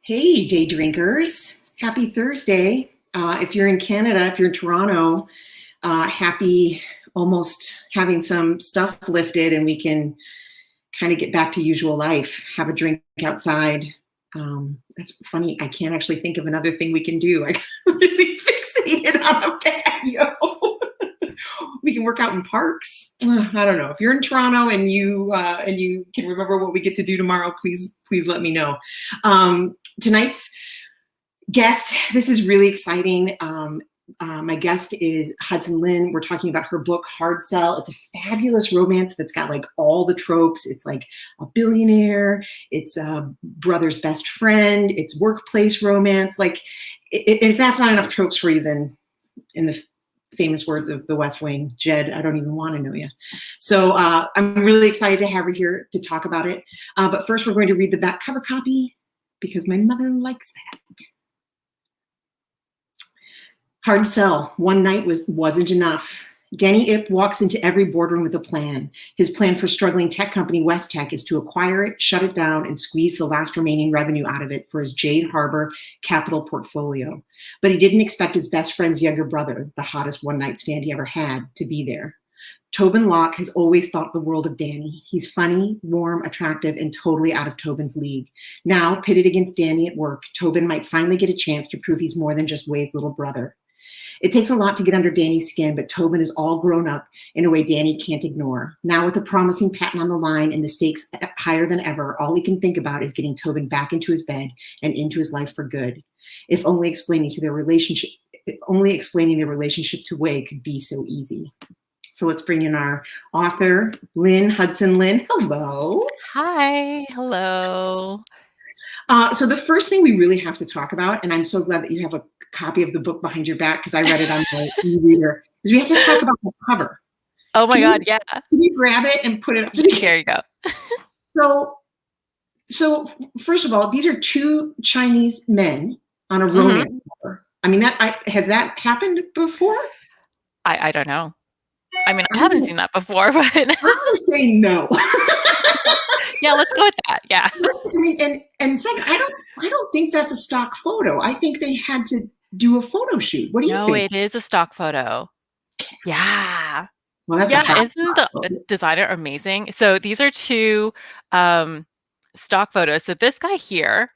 Hey, day drinkers. Happy Thursday. If you're in Canada, if you're in Toronto, happy almost having some stuff lifted and we can kind of get back to usual life, have a drink outside. That's funny. I can't actually think of another thing we can do. I'm really fixated on a patio. We can work out in parks. I don't know. If you're in Toronto and you can remember what we get to do tomorrow, please let me know. Tonight's guest, this is really exciting. My guest is Hudson Lin. We're talking about her book, Hard Sell. It's a fabulous romance that's got like all the tropes. It's like a billionaire. It's a brother's best friend. It's workplace romance. Like, if that's not enough tropes for you, then in the famous words of The West Wing, Jed, I don't even want to know you. So I'm really excited to have her here to talk about it. But first, we're going to read the back cover copy because my mother likes that. Hard sell. One night wasn't enough. Danny Ip walks into every boardroom with a plan. His plan for struggling tech company West Tech is to acquire it, shut it down, and squeeze the last remaining revenue out of it for his Jade Harbor capital portfolio. But he didn't expect his best friend's younger brother, the hottest one-night stand he ever had, to be there. Tobin Locke has always thought the world of Danny. He's funny, warm, attractive, and totally out of Tobin's league. Now, pitted against Danny at work, Tobin might finally get a chance to prove he's more than just Way's little brother. It takes a lot to get under Danny's skin, but Tobin is all grown up in a way Danny can't ignore. Now with a promising patent on the line and the stakes higher than ever, all he can think about is getting Tobin back into his bed and into his life for good. If only explaining their relationship to Way could be so easy. So let's bring in our author, Hudson Lin. Hello. Hi. Hello. So the first thing we really have to talk about, and I'm so glad that you have a copy of the book behind your back because I read it on my e-reader, is we have to talk about the cover. Oh my God, yeah. Can you grab it and put it up? Here you go. So first of all, these are two Chinese men on a romance cover. I mean, has that happened before? I don't know. I mean, I haven't seen that before, but I'm gonna say no. Yeah, let's go with that. Yeah. And second, I don't think that's a stock photo. I think they had to do a photo shoot. What do you think? No, it is a stock photo. Yeah. Well, that's isn't the designer amazing? So these are two stock photos. So this guy here,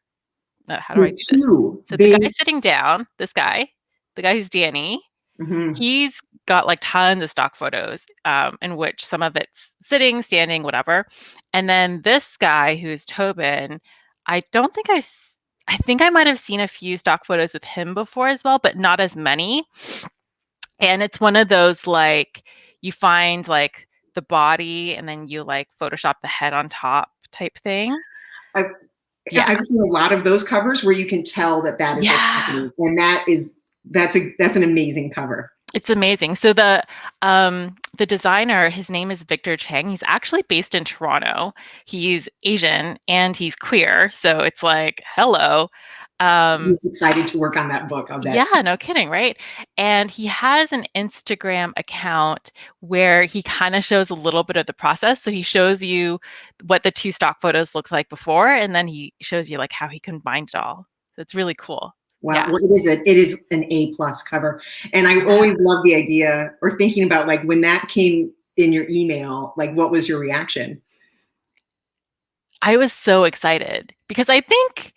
how do I do this? So the guy sitting down, the guy who's Danny, he's got like tons of stock photos in which some of it's sitting, standing, whatever. And then this guy who's Tobin, I think I might have seen a few stock photos with him before as well, but not as many. And it's one of those like you find like the body and then you like Photoshop the head on top type thing. I've seen a lot of those covers where you can tell that is what's happening, and that's an amazing cover. It's amazing. So the designer, his name is Victor Chang. He's actually based in Toronto. He's Asian and he's queer. So it's like, hello. He's excited to work on that book. I'll bet. Yeah, no kidding, right? And he has an Instagram account where he kind of shows a little bit of the process. So he shows you what the two stock photos looks like before, and then he shows you like how he combined it all. So it's really cool. Wow. Yeah. Well, it is an A+ cover. And I always love the idea or thinking about like when that came in your email, like what was your reaction? I was so excited because I think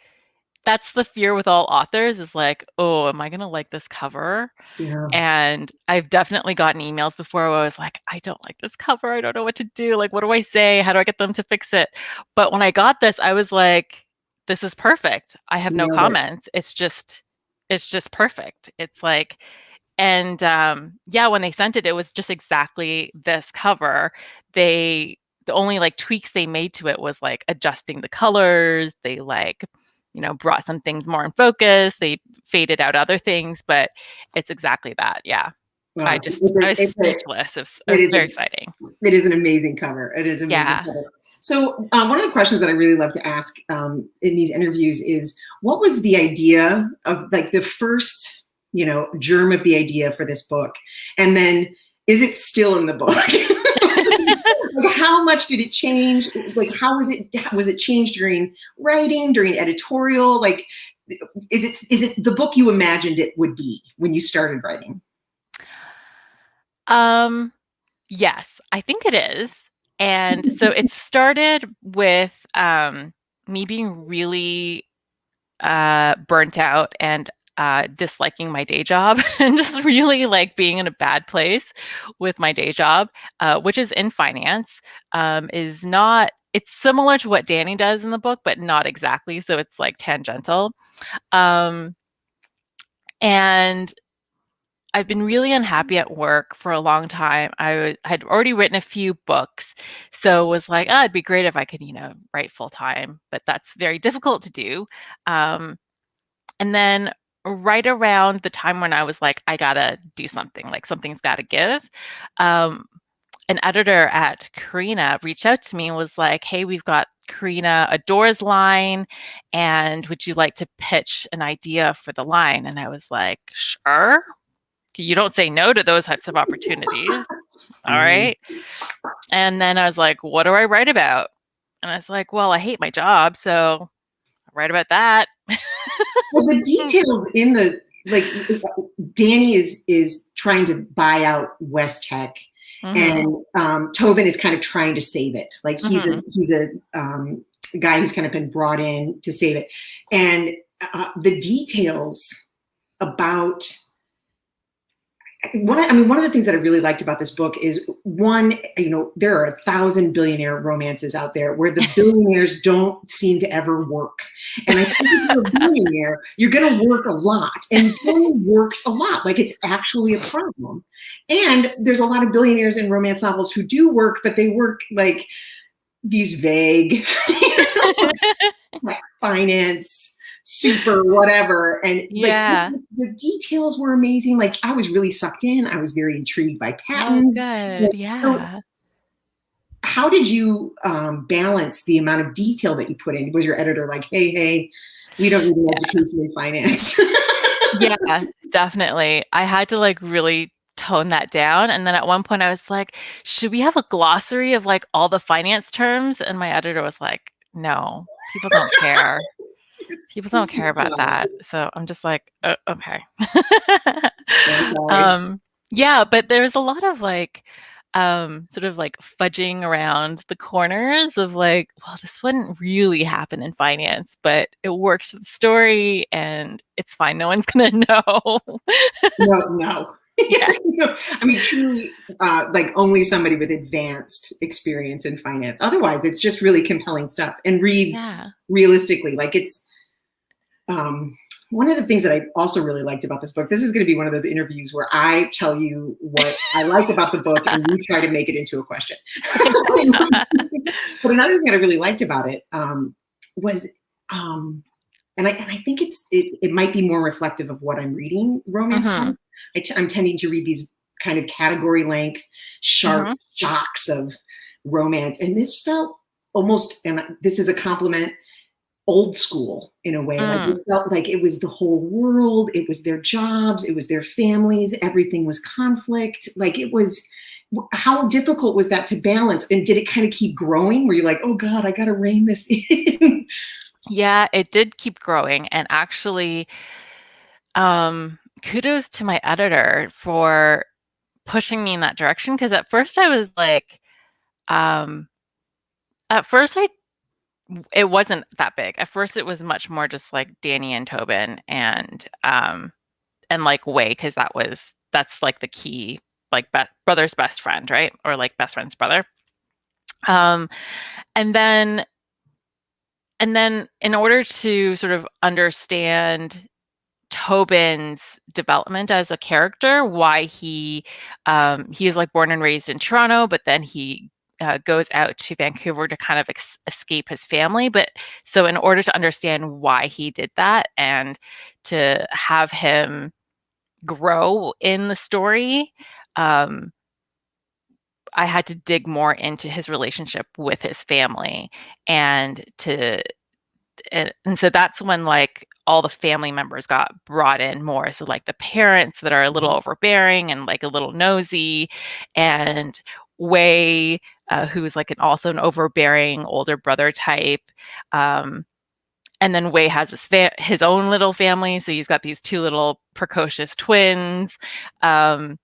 that's the fear with all authors is like, oh, am I going to like this cover? Yeah. And I've definitely gotten emails before where I was like, I don't like this cover. I don't know what to do. Like, what do I say? How do I get them to fix it? But when I got this, I was like, this is perfect. I have no comments. It's just perfect. It's like, and when they sent it, it was just exactly this cover. The only like tweaks they made to it was like adjusting the colors. They like, brought some things more in focus. They faded out other things, but it's exactly that. Yeah. Well, I was speechless. It was very exciting. It is an amazing cover. It is an amazing cover. So one of the questions that I really love to ask in these interviews is, what was the idea of like the first, germ of the idea for this book? And then is it still in the book? Like, how much did it change? Like, how was it changed during writing, during editorial? Like, is it the book you imagined it would be when you started writing? Yes, I think it is. And so it started with me being really burnt out and disliking my day job and just really like being in a bad place with my day job, which is in finance, is not, it's similar to what Danny does in the book, but not exactly. So it's like tangential. Um, and I've been really unhappy at work for a long time. Had already written a few books, so was like, oh, it'd be great if I could, write full time, but that's very difficult to do. Um, and then right around the time when I was like, I gotta do something, like something's gotta give, um, an editor at Karina reached out to me and was like, hey, we've got Karina a Doors line, and would you like to pitch an idea for the line? And I was like, sure. You don't say no to those types of opportunities. All right. And then I was like, what do I write about? And I was like, well, I hate my job, so I write about that. Well, the details in the, like, Danny is trying to buy out West Tech, and Tobin is kind of trying to save it. Like, he's a guy who's kind of been brought in to save it, and the details about one of the things that I really liked about this book is, one, there are 1,000 billionaire romances out there where the billionaires don't seem to ever work. And I think if you're a billionaire, you're going to work a lot. And Danny works a lot. Like, it's actually a problem. And there's a lot of billionaires in romance novels who do work, but they work like these vague, like finance, super whatever, and like the details were amazing. Like, I was really sucked in. I was very intrigued by patterns. Good. So how did you balance the amount of detail that you put in? Was your editor like, hey, we don't need an education in finance? Yeah, definitely. I had to like really tone that down. And then at one point I was like, should we have a glossary of like all the finance terms? And my editor was like, no, people don't care. People don't care about that. So I'm just like, oh, okay. Yeah, but there's a lot of like, sort of like fudging around the corners of like, well, this wouldn't really happen in finance, but it works for the story and it's fine. No one's gonna know. No. Yeah. I mean, truly, like, only somebody with advanced experience in finance. Otherwise, it's just really compelling stuff and reads realistically. Like, it's one of the things that I also really liked about this book. This is going to be one of those interviews where I tell you what I like about the book and you try to make it into a question. But another thing that I really liked about it was, and I think it might be more reflective of what I'm reading romance books. I'm tending to read these kind of category length, sharp shocks of romance, and this felt almost, and this is a compliment, old school in a way. Like, it felt like it was the whole world. It was their jobs. It was their families. Everything was conflict. Like, it was, how difficult was that to balance? And did it kind of keep growing? Were you like, oh God, I got to rein this in? Yeah, it did keep growing. And actually, kudos to my editor for pushing me in that direction. Because at first I was like, it wasn't that big. At first it was much more just like Danny and Tobin and like Wei, because that's like the key, like brother's best friend, right? Or like best friend's brother. And then in order to sort of understand Tobin's development as a character, why he is like born and raised in Toronto, but then he goes out to Vancouver to kind of escape his family. But so in order to understand why he did that and to have him grow in the story, I had to dig more into his relationship with his family, and so that's when like all the family members got brought in more. So like the parents that are a little overbearing and like a little nosy, and Wei, who's like also an overbearing older brother type. And then Wei has his own little family, so he's got these two little precocious twins. And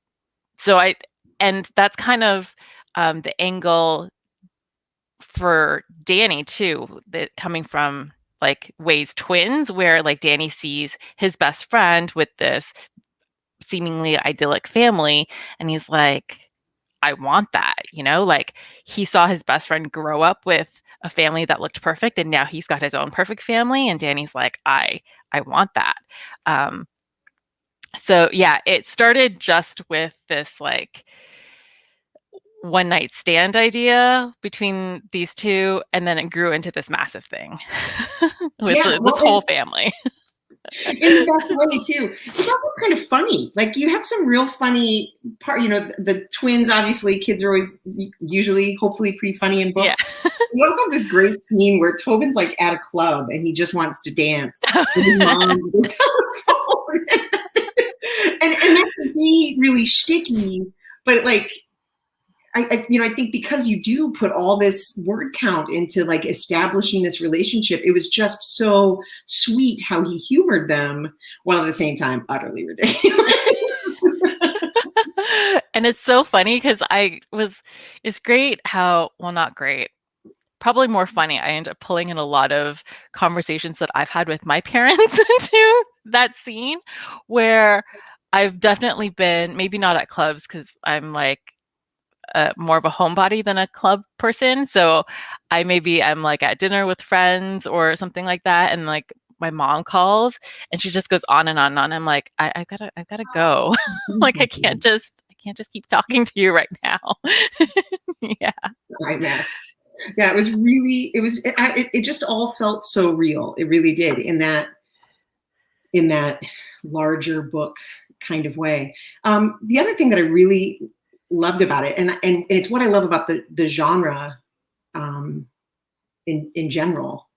that's kind of the angle for Danny too, that coming from like Wei's twins, where like Danny sees his best friend with this seemingly idyllic family, and he's like, I want that, like he saw his best friend grow up with a family that looked perfect, and now he's got his own perfect family, and Danny's like, I want that. So yeah, it started just with this like one night stand idea between these two, and then it grew into this massive thing with this whole family. In the best way too. It's also kind of funny. Like you have some real funny part. The twins. Obviously, kids are always usually, hopefully, pretty funny in books. Yeah. You also have this great scene where Tobin's like at a club and he just wants to dance, and his mom is on the phone, and that can be really shticky, but like. I think because you do put all this word count into like establishing this relationship, it was just so sweet how he humored them while at the same time utterly ridiculous. And it's so funny because it's great how, well, not great, probably more funny. I end up pulling in a lot of conversations that I've had with my parents into that scene, where I've definitely been, maybe not at clubs because I'm like, more of a homebody than a club person. So I'm like at dinner with friends or something like that, and like my mom calls and she just goes on and on and on. I'm like, I've gotta go. Like I can't just keep talking to you right now. Yeah. Yeah, it just all felt so real. It really did in that larger book kind of way. The other thing that I really loved about it, and it's what I love about the genre in general,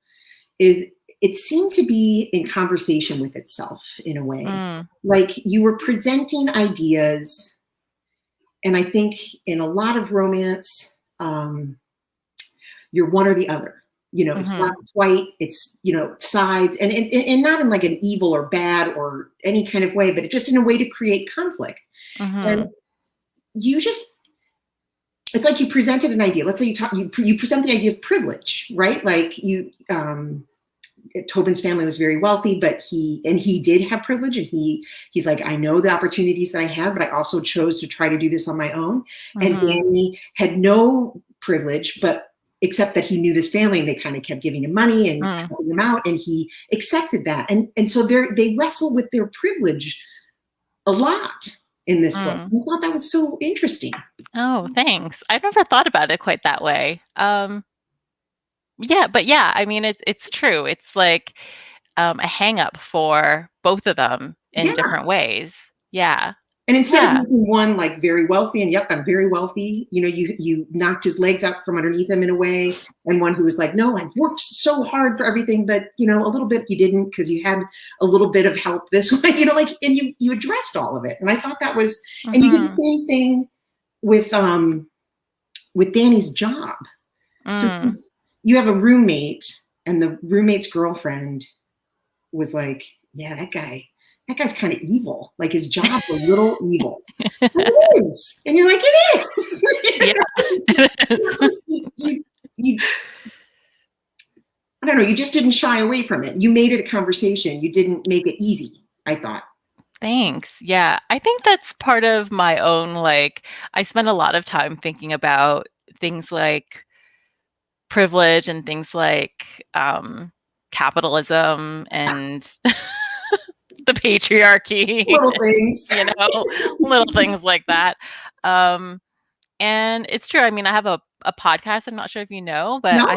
is it seemed to be in conversation with itself in a way. Like you were presenting ideas, and I think in a lot of romance, you're one or the other. It's black, it's white, it's sides, and not in like an evil or bad or any kind of way, but just in a way to create conflict. And it's like you presented an idea. Let's say you present the idea of privilege, right? Like Tobin's family was very wealthy, but he did have privilege, and he's like, I know the opportunities that I had, but I also chose to try to do this on my own. And Danny had no privilege, but except that he knew this family, and they kind of kept giving him money and helping him out, and he accepted that. And so they wrestle with their privilege a lot in this book. I thought that was so interesting. Oh, thanks. I've never thought about it quite that way. Yeah, I mean, it's true. It's like a hang up for both of them in different ways. Yeah. And instead of making one like very wealthy and, yep, I'm very wealthy, you knocked his legs out from underneath him in a way. And one who was like, no, I worked so hard for everything, but a little bit you didn't, because you had a little bit of help this way, and you addressed all of it. And I thought that was, and you did the same thing with Danny's job. So you have a roommate, and the roommate's girlfriend was like, yeah, that guy's kind of evil. Like his job's a little evil. Like it is. And you're like, it is. Yeah. I don't know. You just didn't shy away from it. You made it a conversation. You didn't make it easy, I thought. Thanks. Yeah. I think that's part of my own, like, I spend a lot of time thinking about things like privilege and things like capitalism and the patriarchy, little things, little things like that. And it's true. I mean, I have a podcast. I'm not sure if you know, but I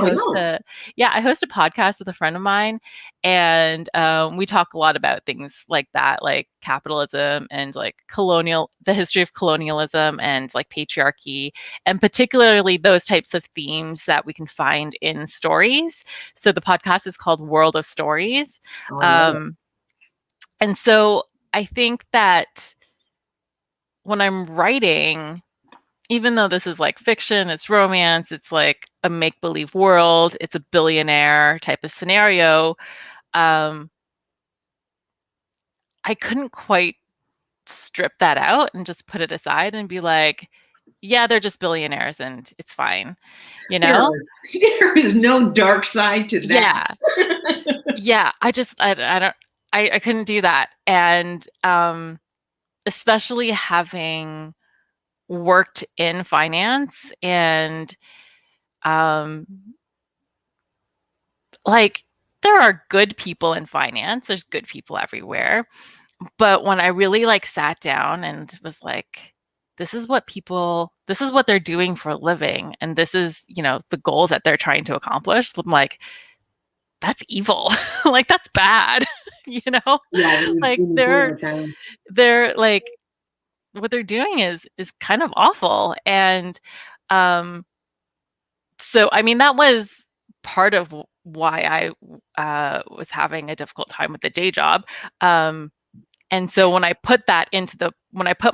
host a podcast with a friend of mine, and we talk a lot about things like that, like capitalism and like the history of colonialism and like patriarchy, and particularly those types of themes that we can find in stories. So the podcast is called World of Stories. And so I think that when I'm writing, even though this is like fiction, it's romance, it's like a make-believe world, it's a billionaire type of scenario, I couldn't quite strip that out and just put it aside and be like, yeah, they're just billionaires and it's fine, you know? There is no dark side to that. Yeah. Yeah, I don't I couldn't do that, and, especially having worked in finance and, um, like, there are good people in finance, there's good people everywhere, but when I really, like, sat down and was like, this is what they're doing for a living, and this is, the goals that they're trying to accomplish, I'm like, "That's evil." Like, that's bad, you know? Yeah, Like, when you boil it down. they're, like what they're doing is kind of awful, and, um, so, I mean, that was part of why I was having a difficult time with the day job, um, and so when I put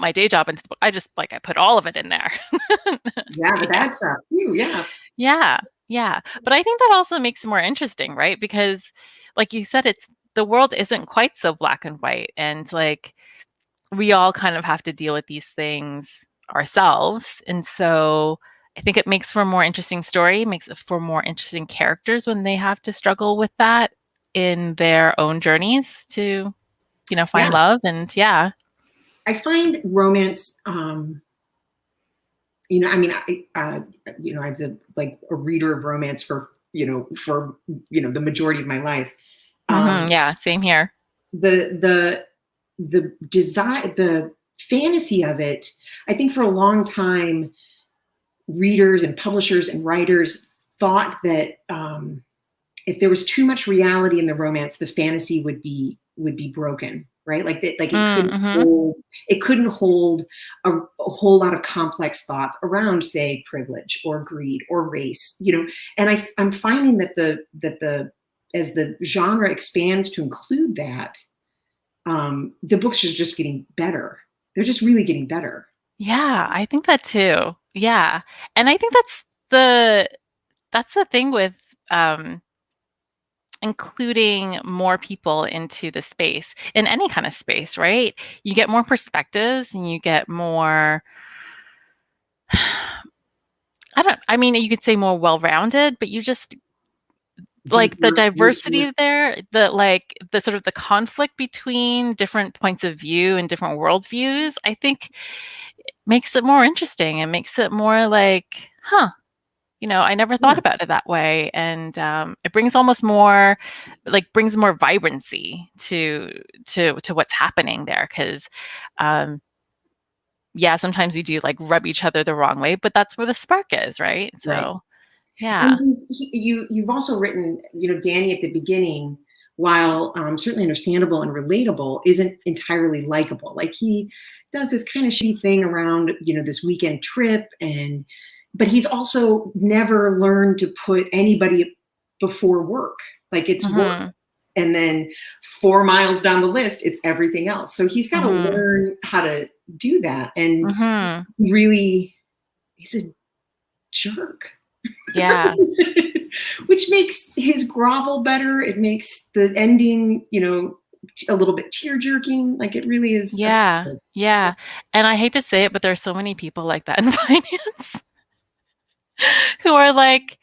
my day job into the book, I just, like, I put all of it in there. Yeah, the Yeah. bad stuff. Phew, yeah. Yeah, yeah, but I think that also makes it more interesting, right? Because, like you said, it's the world isn't quite so black and white, and, like, we all kind of have to deal with these things ourselves, and so I think it makes for a more interesting story, makes it for more interesting characters when they have to struggle with that in their own journeys to, Yeah. find love, and yeah. I find romance, I mean, I was a reader of romance for the majority of my life. Mhm, Um, yeah, same here. the desire, the fantasy of it, I think for a long time, readers and publishers and writers thought that if there was too much reality in the romance, the fantasy would be broken, right? Like that, like Mhm, it couldn't hold a whole lot of complex thoughts around, say, privilege or greed or race. And I'm finding that the as the genre expands to include that, the books are just getting better. They're just really getting better. yeah, I think that too. Yeah, and I think that's the thing with, um including more people into the space, in any kind of space, right? You get more perspectives and you get more I mean, you could say more well-rounded, but you just like, the Deeper, diversity richer. there, the sort of the conflict between different points of view and different worldviews, I think makes it more interesting and makes it more like, "Huh, I never thought Yeah, about it that way," and, it brings almost more brings more vibrancy to what's happening there 'cause, um, yeah, sometimes you do, like, rub each other the wrong way, but that's where the spark is, right? right. So, And yeah. you've also written, Danny at the beginning, while certainly understandable and relatable, isn't entirely likable. Like he does this kind of shitty thing around, this weekend trip, but he's also never learned to put anybody before work. Like it's work, Mhm, and then 4 miles down the list, it's everything else. So he's got to mhm, learn how to do that, and mhm. really, he's a jerk. Yeah, Which makes his grovel better. It makes the ending, a little bit tear jerking. Like it really is yeah, effective. yeah, and I hate to say it, but there's so many people like that in finance who are, like,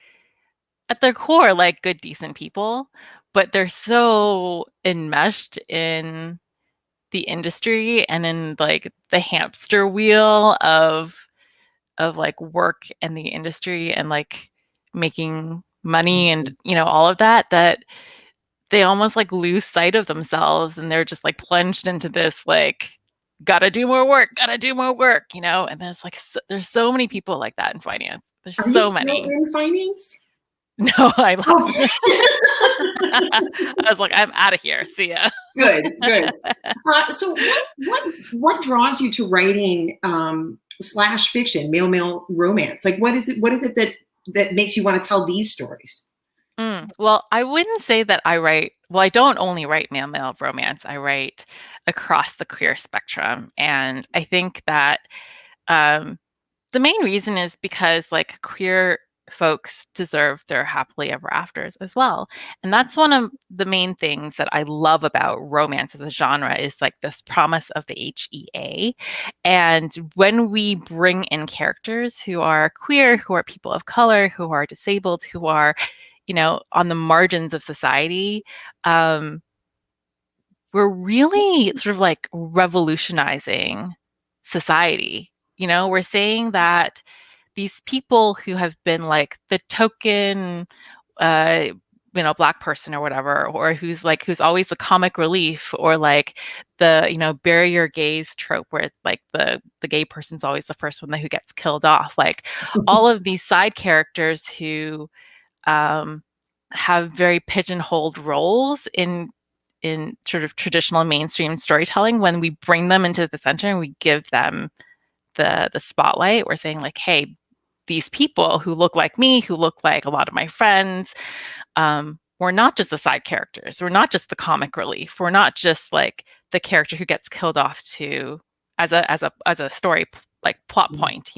at their core, like, good, decent people, but they're so enmeshed in the industry and in, like, the hamster wheel of, like, work and the industry and, like, making money and, all of that, that they almost, like, lose sight of themselves, and they're just, like, plunged into this, like, gotta do more work," and there's so many people like that in finance. There's Are you so still many. in finance? No, I left. Okay. I was like, "I'm outta here. See ya." Good, good. So what draws you to writing slash fiction, male romance? Like what is it that makes you want to tell these stories? Well, I wouldn't say that I don't only write male romance, I write across the queer spectrum, and I think that, um the main reason is because like queer folks deserve their happily ever afters as well. And that's one of the main things that I love about romance as a genre is like this promise of the HEA. And when we bring in characters who are queer, who are people of color, who are disabled, who are, on the margins of society, we're really sort of like revolutionizing society. We're saying that these people who have been like the token, uh, black person or whatever, or who's always the comic relief, or like the bury your gays trope, where like the gay person's always the first one who gets killed off. Like all of these side characters who um, have very pigeonholed roles in sort of traditional mainstream storytelling, when we bring them into the center and we give them the spotlight, we're saying like, hey, these people who look like me, who look like a lot of my friends, we're not just the side characters. We're not just the comic relief. We're not just like the character who gets killed off to as a story like plot point,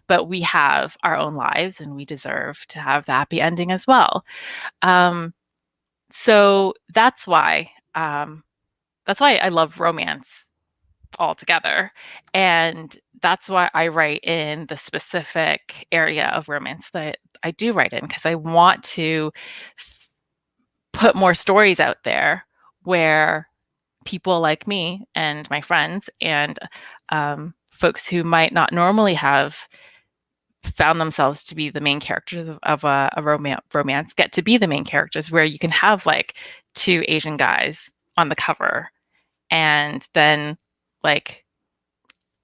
but we have our own lives and we deserve to have the happy ending as well. So that's why I love romance altogether. And that's why I write in the specific area of romance that I do write in, because I want to put more stories out there where people like me and my friends and folks who might not normally have found themselves to be the main characters of a romance get to be the main characters, where you can have like two Asian guys on the cover, and then like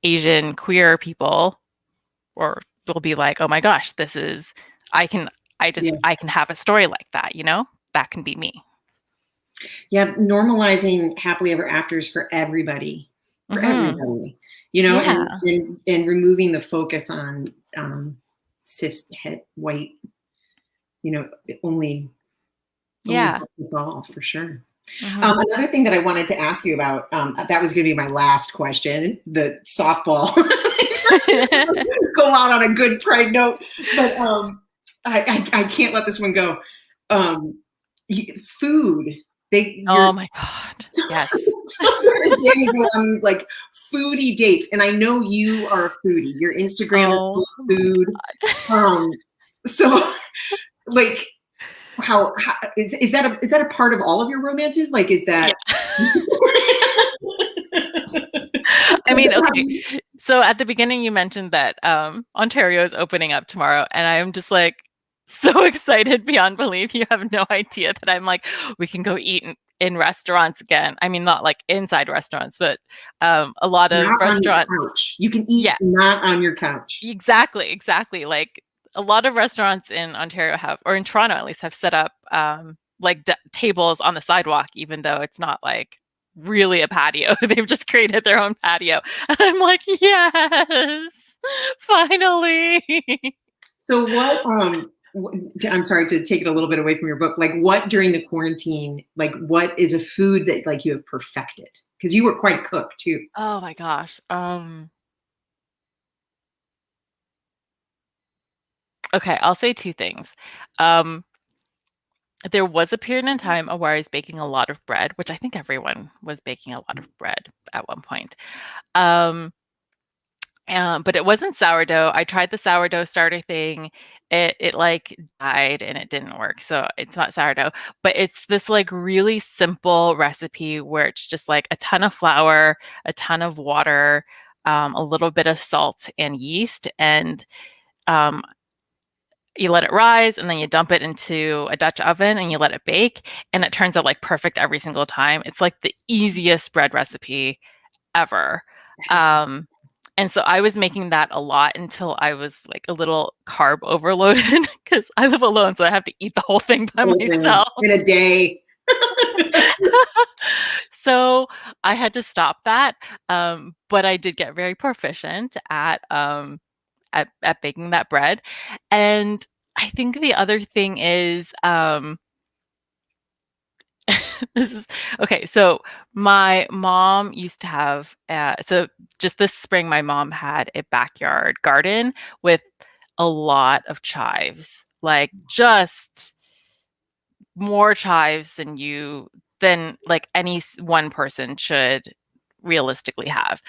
Asian queer people or will be like, oh my gosh, this is I can I can have a story like that, that can be me. Yeah, normalizing happily ever afters for everybody, everybody, Yeah. and removing the focus on cis het white, only Yeah. helps us all, for sure. Another thing that I wanted to ask you about, that was going to be my last question, the softball. Go out on a good pride note, but I can't let this one go. Food. Oh my God. Yes. Danny go on these like foodie dates, and I know you are a foodie. Your Instagram is full of food. So like, how is that a part of all of your romances? Like, is that? Yeah. I mean, okay. So at the beginning, you mentioned that Ontario is opening up tomorrow, and I'm just like so excited beyond belief. You have no idea that I'm like, we can go eat in restaurants again. I mean, not like inside restaurants, but a lot of not restaurants. On your couch. You can eat not on your couch. Exactly. Like a lot of restaurants in Ontario have, or in Toronto at least, have set up like tables on the sidewalk, even though it's not like really a patio. They've just created their own patio. And I'm like, yes, finally. So what, I'm sorry to take it a little bit away from your book. Like, what during the quarantine, like what is a food that like you have perfected? Because you were quite cook too. Oh my gosh. Okay, I'll say two things. There was a period in time where I was baking a lot of bread, which I think everyone was baking a lot of bread at one point. But it wasn't sourdough. I tried the sourdough starter thing. It like died and it didn't work. So it's not sourdough, but it's this like really simple recipe where it's just like a ton of flour, a ton of water, a little bit of salt and yeast, and um, you let it rise, and then you dump it into a Dutch oven and you let it bake, and it turns out like perfect every single time. It's like the easiest bread recipe ever. And so I was making that a lot until I was like a little carb overloaded, because I live alone, so I have to eat the whole thing by myself in a day. So I had to stop that. But I did get very proficient at baking that bread. And I think the other thing is This is okay. So my mom used to have, so just this spring, my mom had a backyard garden with a lot of chives, like just more chives than like any one person should realistically have.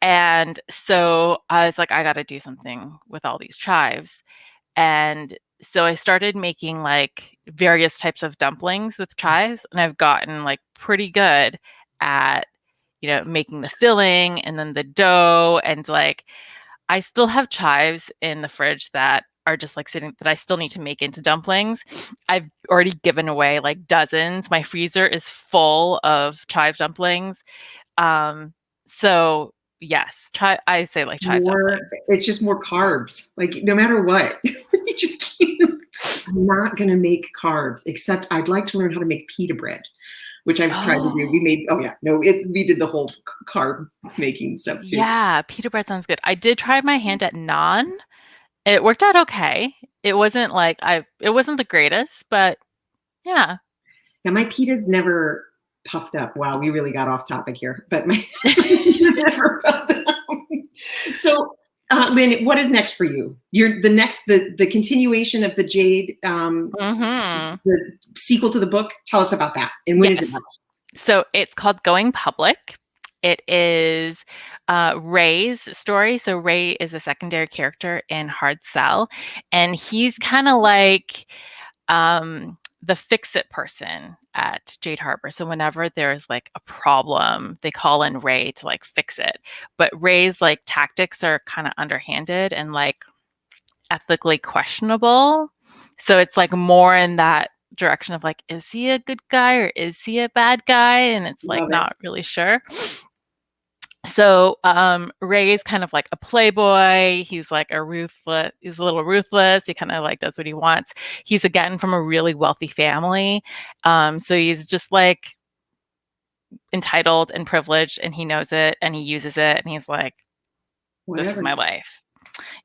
And so I was like, I got to do something with all these chives. And so I started making like various types of dumplings with chives, and I've gotten like pretty good at, making the filling and then the dough. And like, I still have chives in the fridge that are just like sitting that I still need to make into dumplings. I've already given away like dozens. My freezer is full of chive dumplings. So yes, I say like chive dumplings. It's just more carbs. Like no matter what, you just can't. I'm not gonna make carbs, except I'd like to learn how to make pita bread, which I've tried to do. We did the whole carb making stuff too. Yeah, pita bread sounds good. I did try my hand at naan. It worked out okay. It wasn't the greatest, but yeah. Now my pita's never puffed up. Wow, we really got off topic here, but my pita's never puffed up. So, Lynn, what is next for you? You're the continuation of the Jade, the sequel to the book. Tell us about that. And when is it next? So it's called Going Public. It is Ray's story. So Ray is a secondary character in Hard Sell, and he's kind of like the fix-it person at Jade Harbor. So whenever there's like a problem, they call in Ray to like fix it. But Ray's like tactics are kind of underhanded and like ethically questionable. So it's like more in that direction of like, is he a good guy or is he a bad guy? And it's like not really sure. So Ray is kind of like a playboy. He's like he's a little ruthless. He kind of like does what he wants. He's again from a really wealthy family. So he's just like entitled and privileged, and he knows it and he uses it, and he's like, this is my life.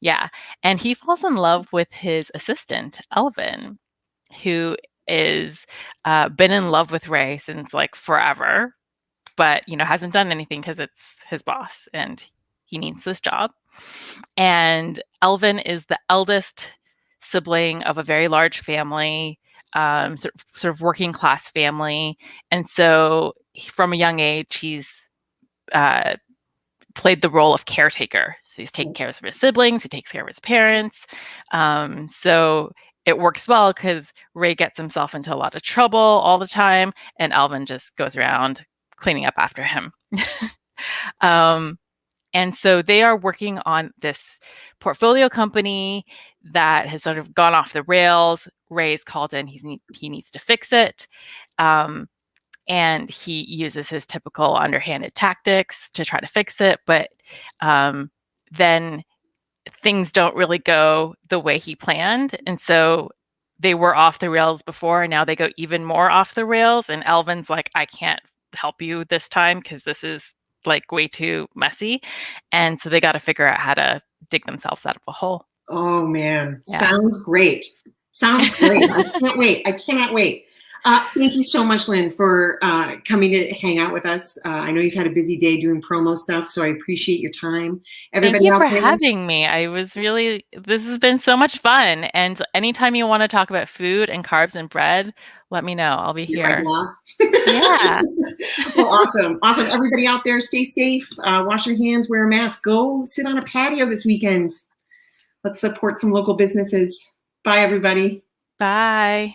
Yeah. And he falls in love with his assistant, Elvin, who is been in love with Ray since like forever, but hasn't done anything because it's his boss and he needs this job. And Elvin is the eldest sibling of a very large family, sort of working class family. And so from a young age, he's played the role of caretaker. So he's taking care of his siblings, he takes care of his parents. So it works well because Ray gets himself into a lot of trouble all the time, and Elvin just goes around cleaning up after him. And so they are working on this portfolio company that has sort of gone off the rails. Ray's called in, he needs to fix it. And he uses his typical underhanded tactics to try to fix it. But then things don't really go the way he planned. And so they were off the rails before, and now they go even more off the rails. And Elvin's like, I can't help you this time because this is like way too messy. And so they got to figure out how to dig themselves out of a hole. Oh man, yeah. Sounds great. I can't wait. I cannot wait. Thank you so much, Lynn, for coming to hang out with us. I know you've had a busy day doing promo stuff, so I appreciate your time. Thank you for having me. This has been so much fun. And anytime you want to talk about food and carbs and bread, let me know. I'll be here. Yeah. Well, awesome. Awesome. Everybody out there, stay safe. Wash your hands, wear a mask. Go sit on a patio this weekend. Let's support some local businesses. Bye, everybody. Bye.